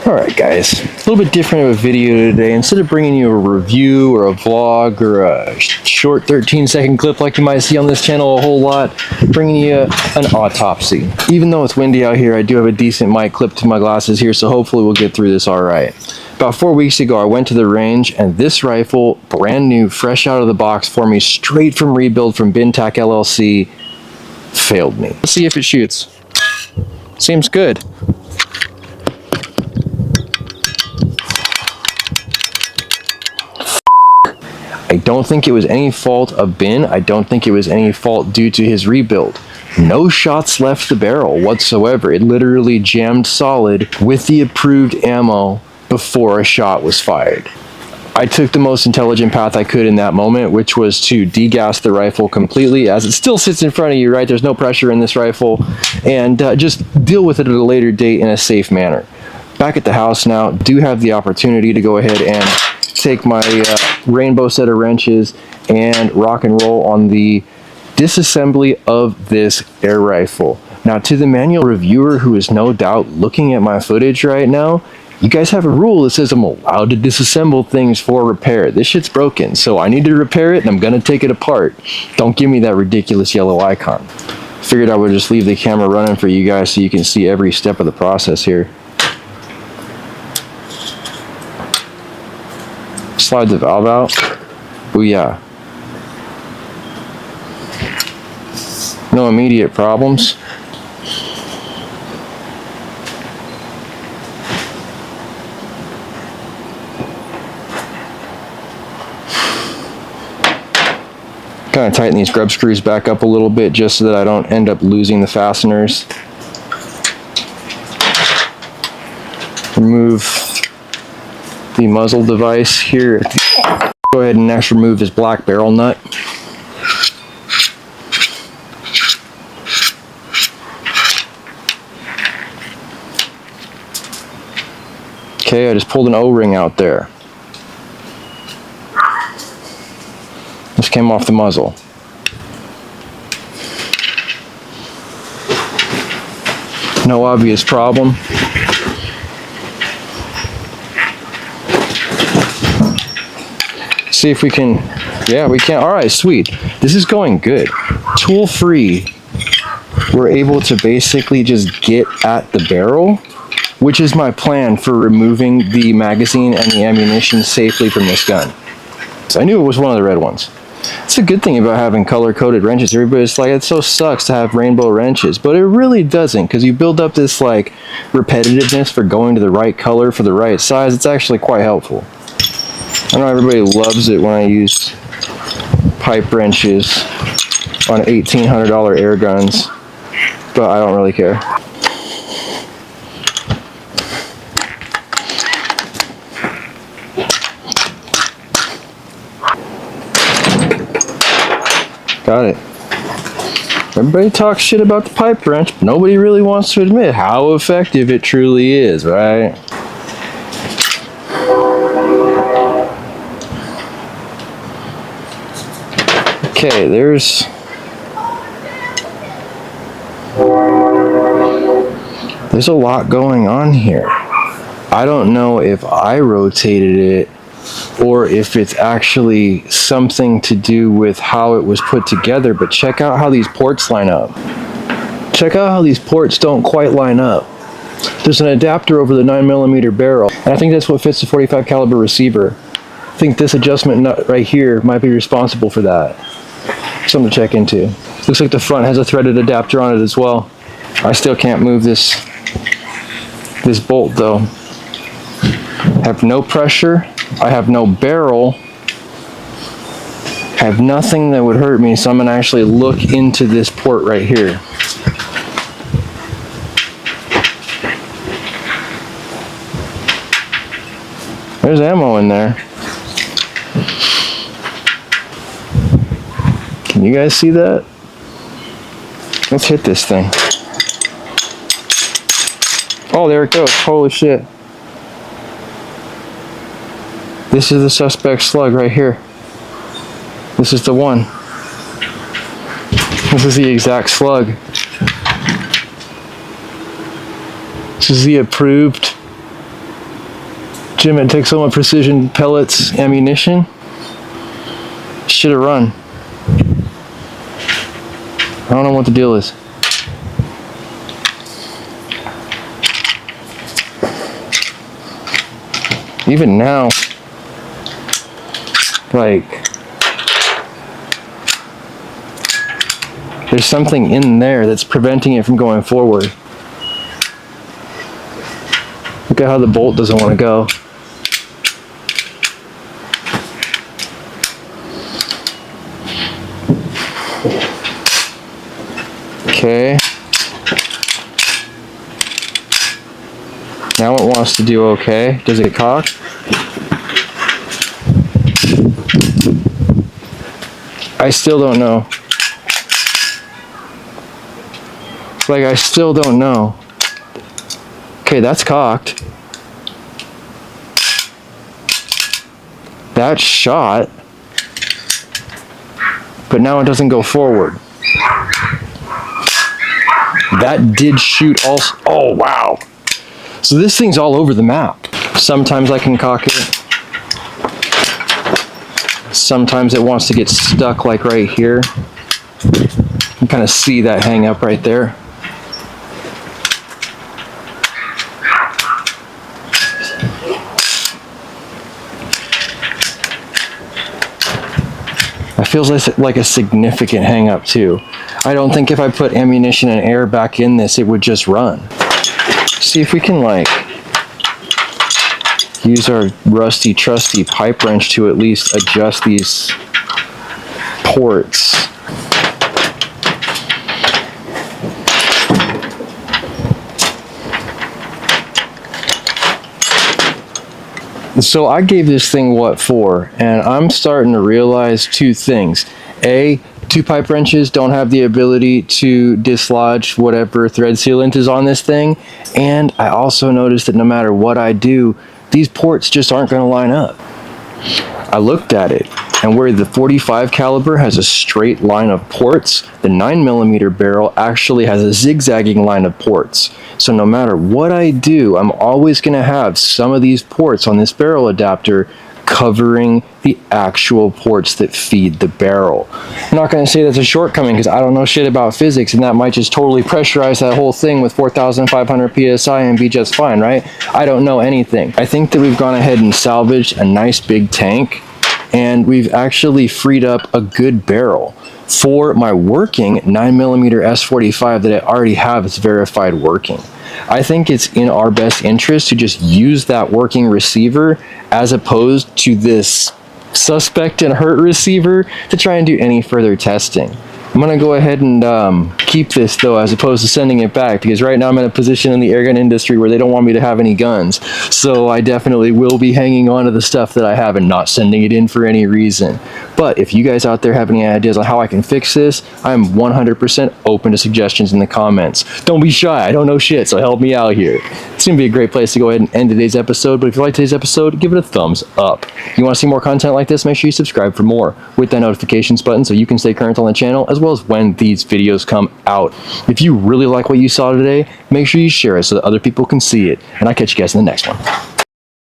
Alright guys, a little bit different of a video today. Instead of bringing you a review or a vlog or a short 13-second clip like you might see on this channel a whole lot, bringing you an autopsy. Even though it's windy out here, I do have a decent mic clipped to my glasses here, so hopefully we'll get through this alright. About 4 weeks ago, I went to the range, and this rifle, brand new, fresh out of the box for me, straight from rebuild from Bintac LLC, failed me. Let's see if it shoots. Seems good. I don't think it was any fault of Bin. I don't think it was any fault due to his rebuild. No shots left the barrel whatsoever. It literally jammed solid with the approved ammo before a shot was fired. I took the most intelligent path I could in that moment, which was to degas the rifle completely, as it still sits in front of you, right? There's no pressure in this rifle, and just deal with it at a later date in a safe manner. Back at the house now, do have the opportunity to go ahead and take my rainbow set of wrenches and rock and roll on the disassembly of this air rifle. Now, to the manual reviewer who is no doubt looking at my footage right now, you guys have a rule that says I'm allowed to disassemble things for repair. This shit's broken, so I need to repair it and I'm gonna take it apart. Don't give me that ridiculous yellow icon. Figured I would just leave the camera running for you guys so you can see every step of the process here. Slide the valve out. Booyah. No immediate problems. Kind of tighten these grub screws back up a little bit just so that I don't end up losing the fasteners. Remove the muzzle device here. Go ahead and next remove this black barrel nut. Okay, I just pulled an O-ring out there. This came off the muzzle. No obvious problem. See if we can, yeah, we can. All right, sweet. This is going good. Tool free. We're able to basically just get at the barrel, which is my plan for removing the magazine and the ammunition safely from this gun. So I knew it was one of the red ones. It's a good thing about having color-coded wrenches. Everybody's like, it so sucks to have rainbow wrenches, but it really doesn't, because you build up this like repetitiveness for going to the right color for the right size. It's actually quite helpful. I know everybody loves it when I use pipe wrenches on $1,800 air guns, but I don't really care. Got it. Everybody talks shit about the pipe wrench, but nobody really wants to admit how effective it truly is, right? Okay, there's a lot going on here. I don't know if I rotated it or if it's actually something to do with how it was put together, but check out how these ports line up. Check out how these ports don't quite line up. There's an adapter over the 9mm barrel, and I think that's what fits the 45 caliber receiver. I think this adjustment nut right here might be responsible for that. Something to check into. Looks like the front has a threaded adapter on it as well. I still can't move this bolt though. I have no pressure. I have no barrel. I have nothing that would hurt me, so I'm gonna actually look into this port right here. There's ammo in there. Can you guys see that? Let's hit this thing. Oh, there it goes. Holy shit. This is the suspect slug right here. This is the one. This is the exact slug. This is the approved Jim, it takes so much precision pellets ammunition. Should have run. I don't know what the deal is. Even now, like, there's something in there that's preventing it from going forward. Look at how the bolt doesn't want to go. Okay. Now it wants to do okay. Does it cock? I still don't know. Like, I still don't know. Okay, that's cocked. That shot. But now it doesn't go forward. That did shoot also. Oh, wow. So this thing's all over the map. Sometimes I can cock it. Sometimes it wants to get stuck like right here. You can kind of see that hang up right there. That feels like a significant hang up too. I don't think if I put ammunition and air back in this, it would just run. See if we can like use our rusty trusty pipe wrench to at least adjust these ports. So I gave this thing what for, and I'm starting to realize two things. A, two pipe wrenches don't have the ability to dislodge whatever thread sealant is on this thing, and I also noticed that no matter what I do, these ports just aren't going to line up. I looked at it, and where the 45 caliber has a straight line of ports, the 9mm barrel actually has a zigzagging line of ports. So no matter what I do, I'm always going to have some of these ports on this barrel adapter covering the actual ports that feed the barrel. I'm not going to say that's a shortcoming because I don't know shit about physics, and that might just totally pressurize that whole thing with 4,500 psi and be just fine, right? I don't know anything. I think that we've gone ahead and salvaged a nice big tank, and we've actually freed up a good barrel for my working 9mm S45 that I already have is verified working. I think it's in our best interest to just use that working receiver as opposed to this suspect and hurt receiver to try and do any further testing. I'm going to go ahead and keep this though, as opposed to sending it back, because right now I'm in a position in the airgun industry where they don't want me to have any guns. So I definitely will be hanging on to the stuff that I have and not sending it in for any reason. But if you guys out there have any ideas on how I can fix this, I'm 100% open to suggestions in the comments. Don't be shy, I don't know shit, so help me out here. It's going to be a great place to go ahead and end today's episode, but if you like today's episode, give it a thumbs up. If you want to see more content like this, make sure you subscribe for more with that notifications button so you can stay current on the channel as well as when these videos come out. If you really like what you saw today, make sure you share it so that other people can see it, and I'll catch you guys in the next one.